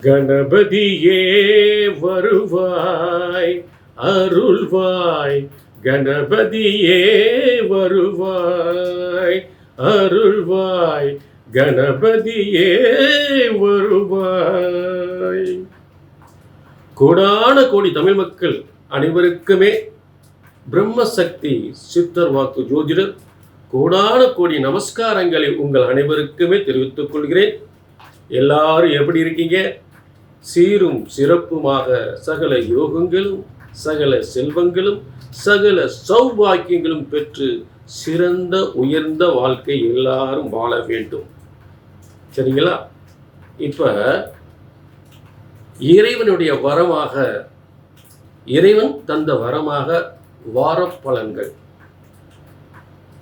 கணபதியே வருவாய் அருள்வாய், கணபதியே வருவாய் அருள்வாய், கணபதியே வருவாய். கோடான கோடி தமிழ் மக்கள் அனைவருக்குமே பிரம்மசக்தி சித்தர் வாக்கு ஜோதிடர் கோடான கோடி நமஸ்காரங்களை உங்கள் அனைவருக்குமே தெரிவித்துக் கொள்கிறேன். எல்லாரும் எப்படி இருக்கீங்க? சீரும் சிறப்புமாக சகல யோகங்களும் சகல செல்வங்களும் சகல சௌபாக்கியங்களும் பெற்று சிறந்த உயர்ந்த வாழ்க்கை எல்லாரும் வாழ வேண்டும். சரிங்களா? இப்ப இறைவனுடைய வரமாக, இறைவன் தந்த வரமாக வார பலன்கள்.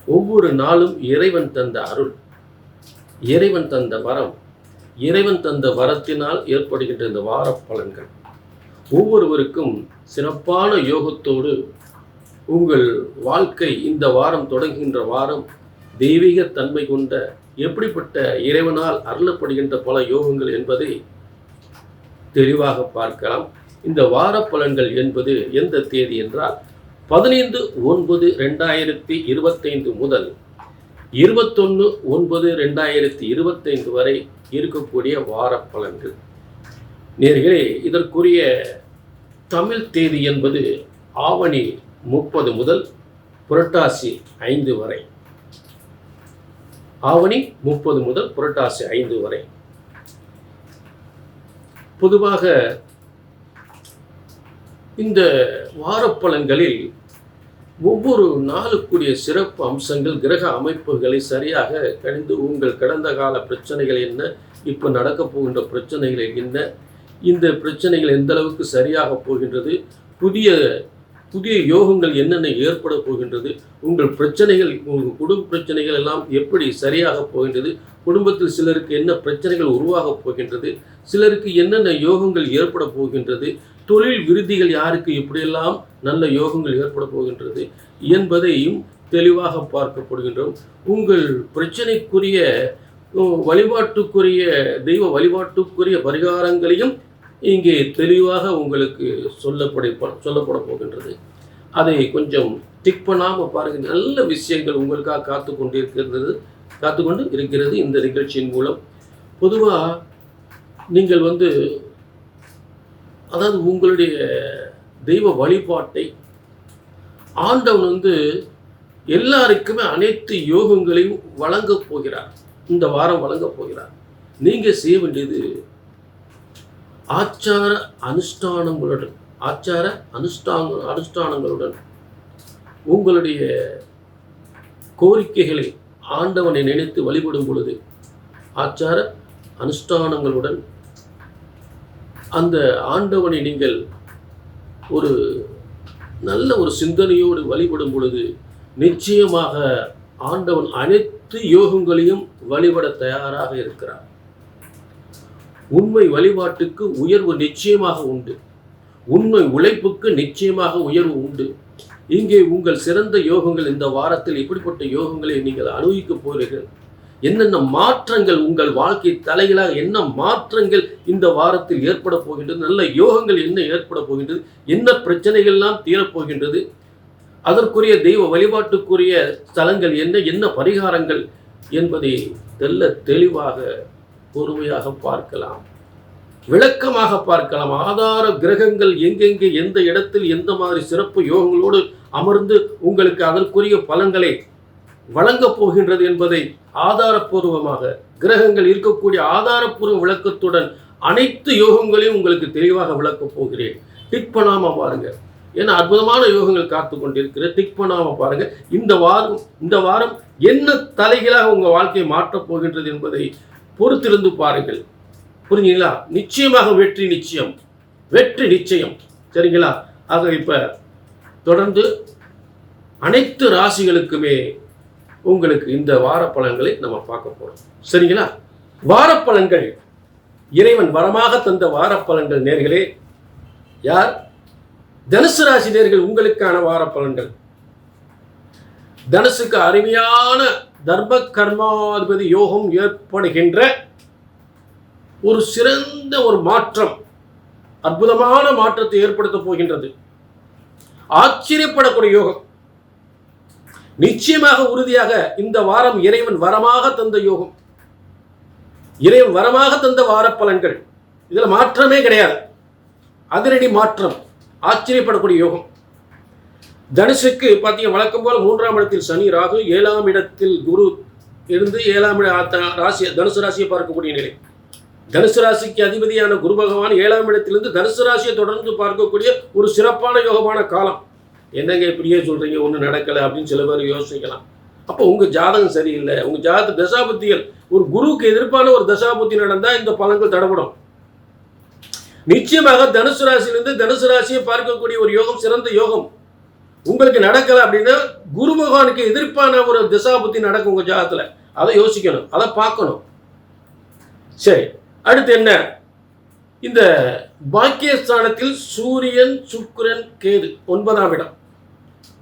ஒவ்வொரு நாளும் இறைவன் தந்த அருள், இறைவன் தந்த வரம், இறைவன் தந்த வரத்தினால் ஏற்படுகின்ற இந்த வார பலன்கள் ஒவ்வொருவருக்கும் சிறப்பான யோகத்தோடு உங்கள் வாழ்க்கை இந்த வாரம் தொடங்குகின்ற வாரம் தெய்வீக தன்மை கொண்ட எப்படிப்பட்ட இறைவனால் அருளப்படுகின்ற பல யோகங்கள் என்பதை தெளிவாக பார்க்கலாம். இந்த வார பலன்கள் என்பது எந்த தேதி என்றால் 15/9/2025 முதல் 21/9/2025 வரை இருக்கக்கூடிய வார பலன்கள். நேர்களே, இதற்குரிய தமிழ் தேதி என்பது ஆவணி 30 முதல் புரட்டாசி 5 வரை. ஆவணி 30 முதல் புரட்டாசி 5 வரை. பொதுவாக இந்த வார பலன்களில் ஒவ்வொரு நாளுக்குரிய சிறப்பு அம்சங்கள், கிரக அமைப்புகளை சரியாக கணிந்து உங்கள் கடந்த கால பிரச்சனைகள் என்ன, இப்போ நடக்க போகின்ற பிரச்சனைகள் என்ன, இந்த பிரச்சனைகள் எந்த அளவுக்கு சரியாக போகின்றது, புதிய புதிய யோகங்கள் என்னென்ன ஏற்பட போகின்றது, உங்கள் பிரச்சனைகள், உங்கள் குடும்ப பிரச்சனைகள் எல்லாம் எப்படி சரியாக போகின்றது, குடும்பத்தில் சிலருக்கு என்ன பிரச்சனைகள் உருவாக போகின்றது, சிலருக்கு என்னென்ன யோகங்கள் ஏற்பட போகின்றது, தொழில் விருத்திகள் யாருக்கு எப்படியெல்லாம் நல்ல யோகங்கள் ஏற்பட போகின்றது என்பதையும் தெளிவாக பார்க்கப்படுகின்றோம். உங்கள் பிரச்சனைக்குரிய வழிபாட்டுக்குரிய தெய்வ வழிபாட்டுக்குரிய பரிகாரங்களையும் இங்கே தெளிவாக உங்களுக்கு சொல்லப்பட போகின்றது. அதை கொஞ்சம் டிக் பண்ணாமல் பாருங்கள். நல்ல விஷயங்கள் உங்களுக்காக காத்துக்கொண்டு இருக்கிறது இந்த நிகழ்ச்சியின் மூலம். பொதுவாக நீங்கள் அதாவது உங்களுடைய தெய்வ வழிபாட்டை ஆண்டவன் எல்லாருக்குமே அனைத்து யோகங்களையும் வழங்கப் போகிறார். இந்த வாரம் வழங்கப் போகிறார். நீங்கள் செய்ய வேண்டியது ஆச்சார அனுஷ்டானங்களுடன் உங்களுடைய கோரிக்கைகளை ஆண்டவனை நினைத்து வழிபடும் பொழுது, ஆச்சார அனுஷ்டானங்களுடன் அந்த ஆண்டவனை நீங்கள் ஒரு நல்ல ஒரு சிந்தனையோடு வழிபடும் பொழுது நிச்சயமாக ஆண்டவன் அனைத்து யோகங்களையும் வழிபட தயாராக இருக்கிறார். உண்மை வழிபாட்டுக்கு உயர்வு நிச்சயமாக உண்டு. உண்மை உழைப்புக்கு நிச்சயமாக உயர்வு உண்டு. இங்கே உங்கள் சிறந்த யோகங்கள் இந்த வாரத்தில் இப்படிப்பட்ட யோகங்களை நீங்கள் அனுபவிக்கப் போகிறீர்கள். என்னென்ன மாற்றங்கள் உங்கள் வாழ்க்கை தலைகளாக என்ன மாற்றங்கள் இந்த வாரத்தில் ஏற்பட போகின்றது, நல்ல யோகங்கள் என்ன ஏற்பட போகின்றது, என்ன பிரச்சனைகள் எல்லாம் தீரப்போகின்றது, அதற்குரிய தெய்வ வழிபாட்டுக்குரிய ஸ்தலங்கள் என்ன, என்ன பரிகாரங்கள் என்பதை தெளிவாக பொறுமையாக பார்க்கலாம், விளக்கமாக பார்க்கலாம். ஆதார கிரகங்கள் எங்கெங்கே எந்த இடத்தில் எந்த மாதிரி சிறப்பு யோகங்களோடு அமர்ந்து உங்களுக்கு அதற்குரிய பலன்களை வழங்கப் போகின்றது என்பதை ஆதாரப்பூர்வமாக, கிரகங்கள் இருக்கக்கூடிய ஆதாரப்பூர்வ விளக்கத்துடன் அனைத்து யோகங்களையும் உங்களுக்கு தெளிவாக விளக்கப் போகிறேன். டிக் பண்ணாம பாருங்க. ஏன்னா அற்புதமான யோகங்கள் காத்து கொண்டிருக்கிற. டிக் பண்ணாம பாருங்க. இந்த வாரம் என்ன தலைகளாக உங்க வாழ்க்கையை மாற்றப் போகின்றது என்பதை பொறுத்திருந்து பாருங்கள். புரிஞ்சுங்களா? நிச்சயமாக வெற்றி நிச்சயம், வெற்றி நிச்சயம். சரிங்களா? ஆக இப்ப தொடர்ந்து அனைத்து ராசிகளுக்குமே உங்களுக்கு இந்த வார பலன்களை நம்ம பார்க்க போறோம். சரிங்களா? வார பலன்கள், இறைவன் வரமாக தந்த வார பலன்கள். நேர்களே, யார்? தனுசு ராசி நேர்கள், உங்களுக்கான வார பலன்கள். தனுசுக்கு அருமையான தர்ம கர்மாதிபதி யோகம் ஏற்படுகின்ற ஒரு சிறந்த ஒரு மாற்றம், அற்புதமான மாற்றத்தை ஏற்படுத்த போகின்றது. ஆச்சரியப்படக்கூடிய யோகம். நிச்சயமாக உறுதியாக இந்த வாரம் இறைவன் வரமாக தந்த யோகம், இறைவன் வரமாக தந்த வார பலன்கள். இதுல மாற்றமே கிடையாது. அதிரடி மாற்றம், ஆச்சரியப்படக்கூடிய யோகம். தனுசுக்கு பார்த்தீங்க, வழக்கம் போல 3ஆம் இடத்தில் சனி ராகு, 7ஆம் இடத்தில் குரு இருந்து 7ஆம் ராசி தனுசு ராசியை பார்க்கக்கூடிய நிலை. தனுசு ராசிக்கு அதிபதியான குரு பகவான் 7ஆம் இடத்திலிருந்து தனுசு ராசியை தொடர்ந்து பார்க்கக்கூடிய ஒரு சிறப்பான யோகமான காலம். என்னங்க இப்படியே சொல்றீங்க, ஒன்றும் நடக்கலை அப்படின்னு சில பேர் யோசிக்கலாம். அப்போ உங்க ஜாதகம் சரியில்லை, உங்க ஜாதக தசாபுத்திகள், ஒரு குருவுக்கு எதிர்ப்பான ஒரு தசாபுத்தி நடந்தால் இந்த பலன்கள் தடைபடும். நிச்சயமாக தனுசு ராசியிலிருந்து தனுசு ராசியை பார்க்கக்கூடிய ஒரு யோகம் சிறந்த யோகம். உங்களுக்கு நடக்கலை அப்படின்னா குரு பகவானுக்கு எதிர்ப்பான ஒரு தசாபுத்தி நடக்கும் உங்க ஜாதகத்துல. அதை யோசிக்கணும், அதை பார்க்கணும். சரி, அடுத்து என்ன? இந்த பாக்கியஸ்தானத்தில் சூரியன், சுக்கிரன், கேது 9ஆம் இடம்.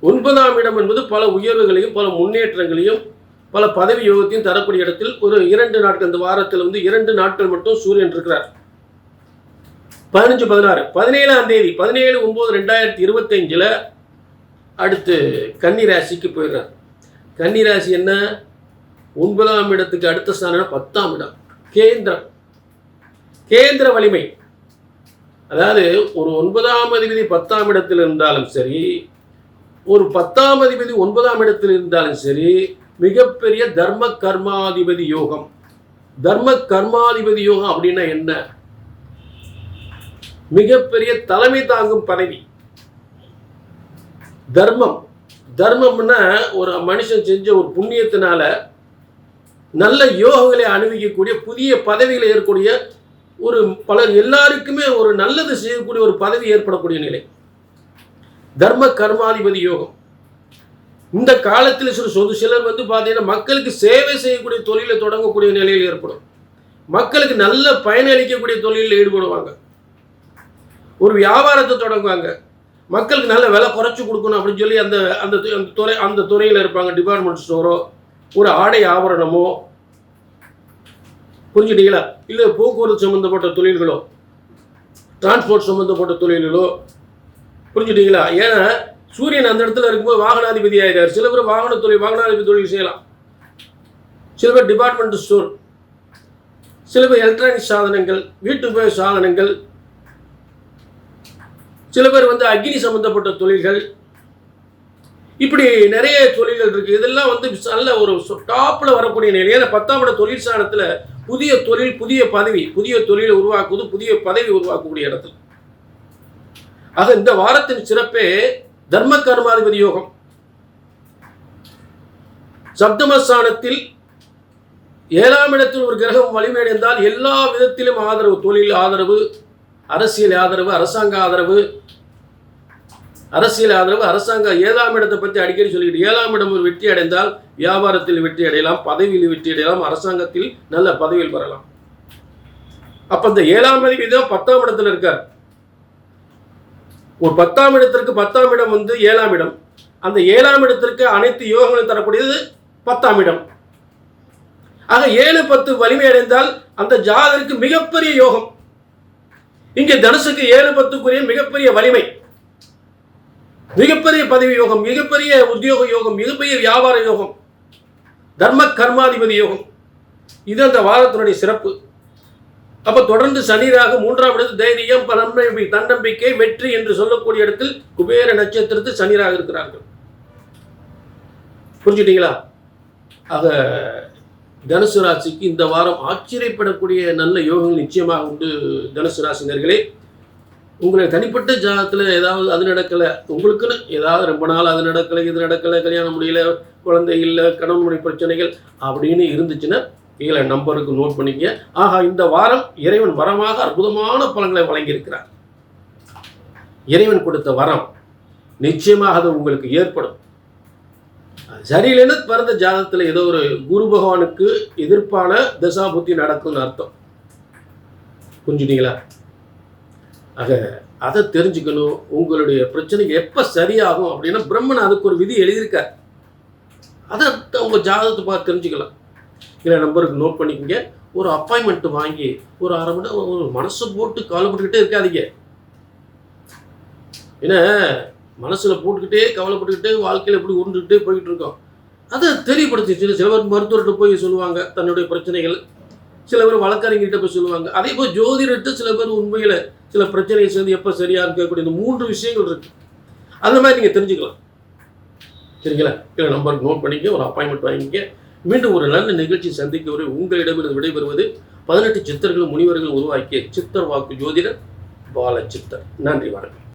9ஆம் இடம் என்பது பல உயர்வுகளையும் பல முன்னேற்றங்களையும் பல பதவி யோகத்தையும் தரக்கூடிய இடத்தில் ஒரு 2 நாட்கள், இந்த வாரத்தில் 2 நாட்கள் மட்டும் சூரியன் இருக்கிறார். 15, 16, 17ஆம் தேதி 17/9/2025 அடுத்து கன்னி ராசிக்கு போயிடுறார். கன்னி ராசி என்ன? 9ஆம் இடத்துக்கு அடுத்த ஸ்தானம் 10ஆம் இடம். கேந்திரம், கேந்திர வலிமை. அதாவது ஒரு 9ஆம் அதிபதி 10ஆம் இடத்தில் இருந்தாலும் சரி, ஒரு 10ஆம் அதிபதி 9ஆம் இடத்தில் இருந்தாலும் சரி, மிகப்பெரிய தர்ம கர்மாதிபதி யோகம். தர்ம கர்மாதிபதி யோகம் அப்படின்னா என்ன? மிகப்பெரிய தலைமை தாங்கும் பதவி. தர்மம், தர்மம்னா ஒரு மனுஷன் செஞ்ச ஒரு புண்ணியத்தினால நல்ல யோகங்களை அனுபவிக்கக்கூடிய, புதிய பதவிகளை ஏற்கக்கூடிய ஒரு பலர் எல்லாருக்குமே ஒரு நல்லது செய்யக்கூடிய ஒரு பதவி ஏற்படக்கூடிய நிலை. தர்ம கர்மாதிபதி யோகம். இந்த காலத்தில் சிலர் பார்த்தீங்கன்னா மக்களுக்கு சேவை செய்யக்கூடிய தொழிலை தொடங்கக்கூடிய நிலையில் ஏற்படும். மக்களுக்கு நல்ல பயனளிக்கக்கூடிய தொழிலில் ஈடுபடுவாங்க. ஒரு வியாபாரத்தை தொடங்குவாங்க. மக்களுக்கு நல்ல விலை குறைச்சி கொடுக்கணும் அப்படின்னு சொல்லி அந்த துறையில் இருப்பாங்க. டிபார்ட்மெண்ட் ஸ்டோரோ, ஒரு ஆடை ஆபரணமோ, புரிஞ்சுட்டீங்களா? இல்லை போக்குவரத்து சம்மந்தப்பட்ட தொழில்களோ, டிரான்ஸ்போர்ட் சம்மந்தப்பட்ட தொழில்களோ, புரிஞ்சுட்டீங்களா? ஏன்னா சூரியன் அந்த இடத்துல இருக்கும்போது வாகனாதிபதி ஆகிறார். சில பேர் வாகனாதிபதி தொழில் செய்யலாம். சில பேர் டிபார்ட்மெண்ட் ஸ்டோர், சில பேர் எலக்ட்ரானிக் சாதனங்கள், வீட்டு உபயோக சாதனங்கள், சில பேர் அக்னி சம்பந்தப்பட்ட தொழில்கள், இப்படி நிறைய தொழில்கள் இருக்கு. இதெல்லாம் நல்ல ஒரு டாப்ல வரக்கூடிய நிலை. ஏன்னா 10ஆம் இட தொழில் ஸ்தானத்துல புதிய தொழில், புதிய பதவி, புதிய தொழிலை உருவாக்குவது, புதிய பதவி உருவாக்கக்கூடிய இடத்துல. ஆக இந்த வாரத்தின் சிறப்பே தர்ம கர்மாதிபதி யோகம். சப்தமஸ்தானத்தில் 7ஆம் இடத்தில் ஒரு கிரகம் வலிமையடைந்தால் எல்லா விதத்திலும் ஆதரவு, தொழில் ஆதரவு, அரசியல் ஆதரவு, அரசாங்க ஆதரவு, அரசாங்க 7ஆம் இடத்தை பற்றி அடிக்கடி சொல்லிக்கிட்டு, 7ஆம் இடம் ஒரு வெற்றி அடைந்தால் வியாபாரத்தில் வெற்றி அடையலாம், பதவியில் வெற்றி அடையலாம், அரசாங்கத்தில் நல்ல பதவியில் வரலாம். அப்ப இந்த 7ஆம் அதிபதி தான் 10ஆம் இடத்துல இருக்கார். ஒரு 10ஆம் இடத்திற்கு 10ஆம் இடம் 7ஆம் இடம். அந்த 7ஆம் இடத்திற்கு அனைத்து யோகங்களும் தரக்கூடியது 10ஆம் இடம். ஆக 7, 10 வலிமை அடைந்தால் அந்த ஜாதகருக்கு மிகப்பெரிய யோகம். இங்கே தனுசுக்கு 7, 10 மிகப்பெரிய வலிமை, மிகப்பெரிய பதவி யோகம், மிகப்பெரிய உத்தியோக யோகம், மிகப்பெரிய வியாபார யோகம், தர்ம கர்மாதிபதி யோகம். இது அந்த வாரத்தினுடைய சிறப்பு. அப்ப தொடர்ந்து சனிராக 3ஆம் இடத்தில் தைரியம், தன்னம்பிக்கை, வெற்றி என்று சொல்லக்கூடிய இடத்தில் குபேர நட்சத்திரத்தில் சனிராக இருக்கிறார்கள். புரிஞ்சுட்டீங்களா? ஆக தனுசு ராசிக்கு இந்த வாரம் ஆச்சரியப்படக்கூடிய நல்ல யோகங்கள் நிச்சயமாக உண்டு. தனுசு ராசினர்களே, உங்களை தனிப்பட்ட ஜாதகத்தில் ஏதாவது அது நடக்கலை, உங்களுக்குன்னு ஏதாவது ரொம்ப நாள் அது நடக்கலை, இது நடக்கலை, கல்யாணம் முடியல, குழந்தை இல்லை, கணவன் மனைவி பிரச்சனைகள் அப்படின்னு இருந்துச்சுன்னா கீழே நம்பருக்கு நோட் பண்ணிக்க. ஆகா, இந்த வாரம் இறைவன் வரமாக அற்புதமான பலன்களை வழங்கியிருக்கிறார். இறைவன் கொடுத்த வரம் நிச்சயமாக அது உங்களுக்கு ஏற்படும். சரியில்லைன்னு பிறந்த ஜாதகத்தில் ஏதோ ஒரு குரு பகவானுக்கு எதிர்ப்பான தசா புத்தி நடக்கும்னு அர்த்தம். புரிஞ்சுட்டீங்களா? ஆக அதை தெரிஞ்சுக்கணும். உங்களுடைய பிரச்சனைக்கு எப்போ சரியாகும் அப்படின்னா பிரம்மன் அதுக்கு ஒரு விதி எழுதியிருக்கார். அதை உங்கள் ஜாதகத்தை பார்த்து தெரிஞ்சுக்கலாம். இல்லை நம்பருக்கு நோட் பண்ணிக்கோங்க. ஒரு அப்பாயின்மெண்ட் வாங்கி ஒரு அரை மணி நேரம் ஒரு மனசை போட்டு கவலைப்பட்டுக்கிட்டே இருக்காதீங்க. ஏன்னா மனசில் போட்டுக்கிட்டே கவலைப்பட்டுக்கிட்டே வாழ்க்கையில் எப்படி உருண்டுக்கிட்டே போயிட்டு இருக்கோம். அதை தெளிவுபடுத்தி சில பேர் மருத்துவர்கிட்ட போய் சொல்லுவாங்க தன்னுடைய பிரச்சனைகள், சில பேர் வழக்கறிஞர்கிட்ட போய் சொல்லுவாங்க. அதே போல் ஜோதிடர்கிட்ட சில பேர் உண்மையில் சில பிரச்சனையை சேர்ந்து எப்போ சரியாக இருக்கக்கூடிய இந்த 3 விஷயங்கள் இருக்குது. அந்த மாதிரி நீங்கள் தெரிஞ்சுக்கலாம். சரிங்களா? கீழே நம்பருக்கு நோட் பண்ணிக்க, ஒரு அப்பாயின்மெண்ட் வாங்கிக்க. மீண்டும் ஒரு நல்ல நிகழ்ச்சி சந்திக்க வரை உங்களிடமிருந்து விடைபெறுவது 18 சித்தர்கள் முனிவர்கள் உருவாக்கிய சித்தர் வாக்கு ஜோதிடர் பாலச்சித்தர். நன்றி, வணக்கம்.